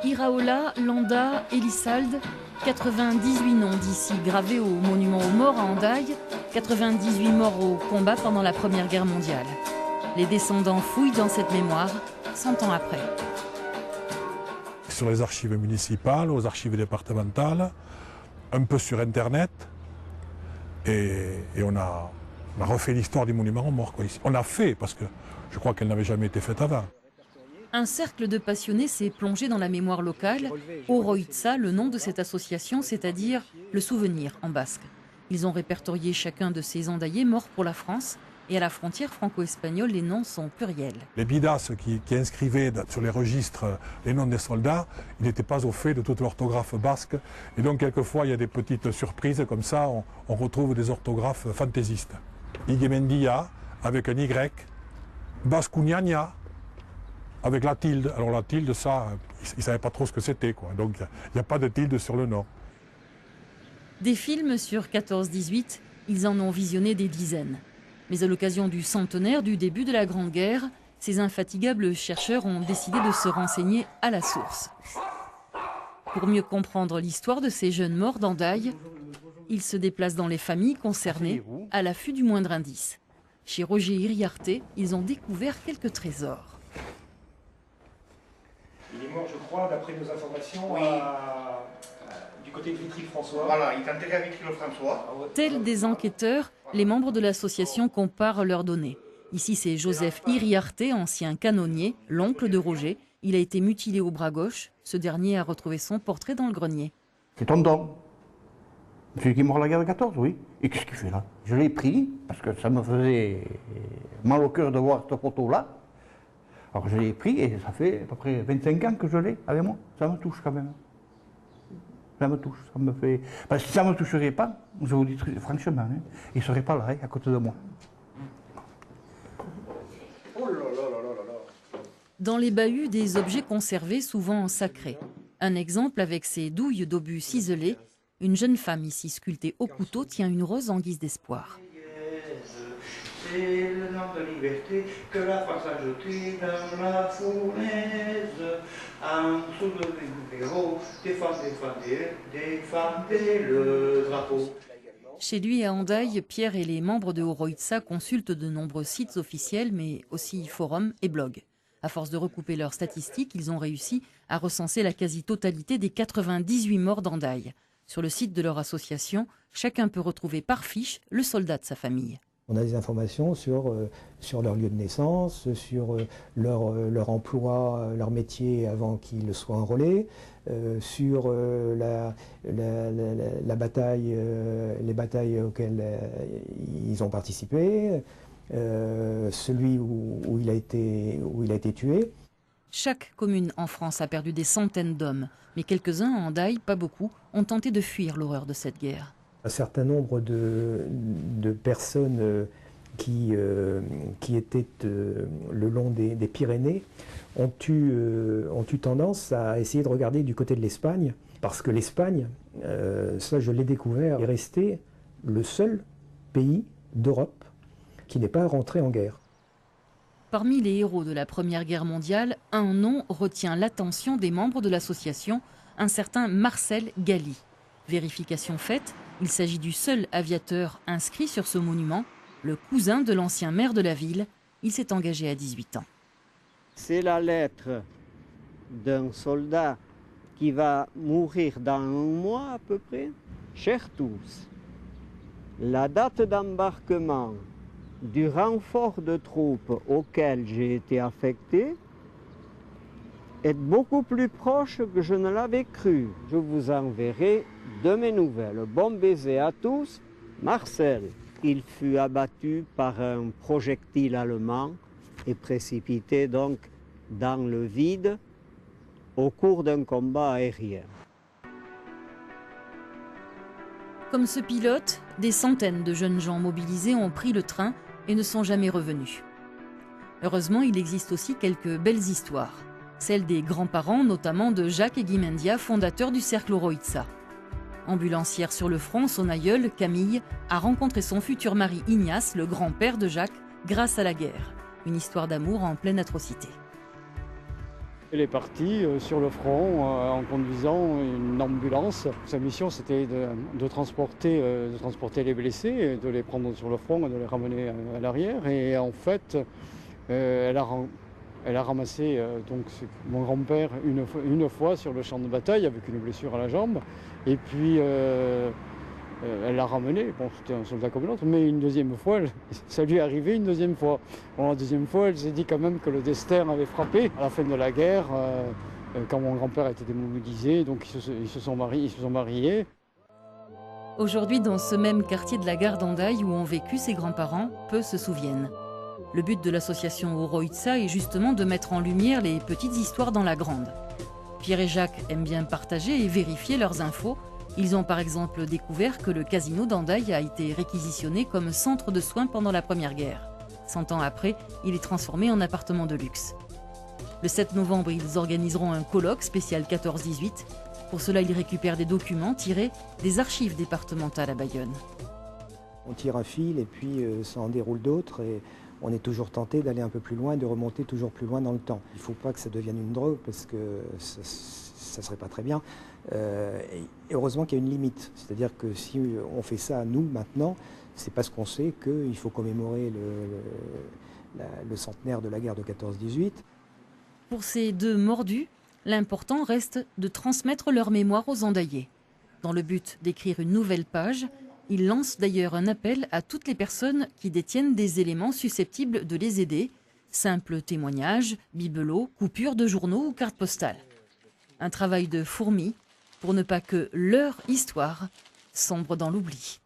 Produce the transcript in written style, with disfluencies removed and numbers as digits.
Iraola, Landa, Elissalde, 98 noms d'ici gravés au monument aux morts à Hendaye, 98 morts au combat pendant la Première Guerre mondiale. Les descendants fouillent dans cette mémoire 100 ans après. Sur les archives municipales, aux archives départementales, un peu sur Internet, et on a refait l'histoire du monument aux morts, quoi, ici. On a fait, parce que je crois qu'elle n'avait jamais été faite avant. Un cercle de passionnés s'est plongé dans la mémoire locale. Oroitza, le nom de cette association, c'est-à-dire le souvenir en basque. Ils ont répertorié chacun de ces Hendaillais morts pour la France. Et à la frontière franco-espagnole, les noms sont pluriels. Les bidas qui inscrivaient sur les registres les noms des soldats, ils n'étaient pas au fait de toute l'orthographe basque. Et donc, quelquefois, il y a des petites surprises. Comme ça, on retrouve des orthographes fantaisistes. Iguemendia, avec un Y. Bascuñania, avec la tilde. Alors, la tilde, ça, ils ne savaient pas trop ce que c'était, quoi. Donc, il n'y a pas de tilde sur le nom. Des films sur 14-18, ils en ont visionné des dizaines. Mais à l'occasion du centenaire du début de la Grande Guerre, ces infatigables chercheurs ont décidé de se renseigner à la source. Pour mieux comprendre l'histoire de ces jeunes morts d'Hendaye, ils se déplacent dans les familles concernées à l'affût du moindre indice. Chez Roger Iriarte, ils ont découvert quelques trésors. Il est mort, je crois, d'après nos informations, oui. Du côté de Vitry-François. Voilà, il est enterré à Vitry-le-François. Tels des enquêteurs, les membres de l'association comparent leurs données. Ici, c'est Joseph Iriarte, ancien canonnier, l'oncle de Roger. Il a été mutilé au bras gauche. Ce dernier a retrouvé son portrait dans le grenier. C'est tonton. Celui qui est mort à la guerre de 14, oui. Et qu'est-ce qu'il fait là? Je l'ai pris, parce que ça me faisait mal au cœur de voir cette photo-là. Alors je l'ai pris et ça fait à peu près 25 ans que je l'ai avec moi. Ça me touche quand même. Ça me touche, ça me fait... Parce que si ça ne me toucherait pas, je vous dis franchement, hein, il ne serait pas là, à côté de moi. Oh là là là là là. Dans les bahuts, des objets conservés, souvent sacrés. Un exemple avec ces douilles d'obus ciselées. Une jeune femme ici sculptée au couteau tient une rose en guise d'espoir. C'est le nom de liberté que la France a jeté dans la fournaise. En dessous de l'héros, défendez le drapeau. Chez lui à Hendaye, Pierre et les membres de Oroitza consultent de nombreux sites officiels, mais aussi forums et blogs. À force de recouper leurs statistiques, ils ont réussi à recenser la quasi-totalité des 98 morts d'Hendaye. Sur le site de leur association, chacun peut retrouver par fiche le soldat de sa famille. On a des informations sur leur lieu de naissance, sur leur emploi, leur métier avant qu'ils soient enrôlés, sur la bataille, les batailles auxquelles ils ont participé, celui où il a été tué. Chaque commune en France a perdu des centaines d'hommes, mais quelques-uns, en Hendaye, pas beaucoup, ont tenté de fuir l'horreur de cette guerre. Un certain nombre de personnes qui étaient le long des Pyrénées ont eu tendance à essayer de regarder du côté de l'Espagne, parce que l'Espagne, ça je l'ai découvert, est resté le seul pays d'Europe qui n'est pas rentré en guerre. Parmi les héros de la Première Guerre mondiale, un nom retient l'attention des membres de l'association, un certain Marcel Galli. Vérification faite, il s'agit du seul aviateur inscrit sur ce monument, le cousin de l'ancien maire de la ville. Il s'est engagé à 18 ans. C'est la lettre d'un soldat qui va mourir dans un mois à peu près. Chers tous, la date d'embarquement du renfort de troupes auquel j'ai été affecté est beaucoup plus proche que je ne l'avais cru. Je vous enverrai de mes nouvelles. Bon baiser à tous, Marcel. Il fut abattu par un projectile allemand et précipité donc dans le vide au cours d'un combat aérien. Comme ce pilote, des centaines de jeunes gens mobilisés ont pris le train et ne sont jamais revenus. Heureusement, il existe aussi quelques belles histoires. Celle des grands-parents, notamment de Jacques Eguimendia, fondateur du Cercle Oroitza. Ambulancière sur le front, son aïeule, Camille, a rencontré son futur mari Ignace, le grand-père de Jacques, grâce à la guerre. Une histoire d'amour en pleine atrocité. Il est parti sur le front en conduisant une ambulance. Sa mission, c'était de transporter les blessés, de les prendre sur le front et de les ramener à l'arrière. Et en fait, elle a ramassé donc mon grand-père une fois sur le champ de bataille avec une blessure à la jambe. Et puis, elle l'a ramené. Bon, c'était un soldat comme l'autre, mais une deuxième fois, ça lui est arrivé une deuxième fois. Bon, la deuxième fois, elle s'est dit quand même que le destin avait frappé. À la fin de la guerre, quand mon grand-père était démobilisé, donc ils se sont mariés. Aujourd'hui, dans ce même quartier de la gare d'Hendaye où ont vécu ses grands-parents, peu se souviennent. Le but de l'association Oroitza est justement de mettre en lumière les petites histoires dans la grande. Pierre et Jacques aiment bien partager et vérifier leurs infos. Ils ont par exemple découvert que le casino d'Hendaye a été réquisitionné comme centre de soins pendant la Première Guerre. 100 ans après, il est transformé en appartement de luxe. Le 7 novembre, ils organiseront un colloque spécial 14-18. Pour cela, ils récupèrent des documents tirés des archives départementales à Bayonne. On tire un fil et puis ça en déroule d'autres et on est toujours tenté d'aller un peu plus loin, de remonter toujours plus loin dans le temps. Il ne faut pas que ça devienne une drogue parce que ça ne serait pas très bien. Et heureusement qu'il y a une limite. C'est-à-dire que si on fait ça nous maintenant, c'est parce qu'on sait qu'il faut commémorer le centenaire de la guerre de 14-18. Pour ces deux mordus, l'important reste de transmettre leur mémoire aux Hendayais. Dans le but d'écrire une nouvelle page, il lance d'ailleurs un appel à toutes les personnes qui détiennent des éléments susceptibles de les aider, simples témoignages, bibelots, coupures de journaux ou cartes postales. Un travail de fourmi pour ne pas que leur histoire sombre dans l'oubli.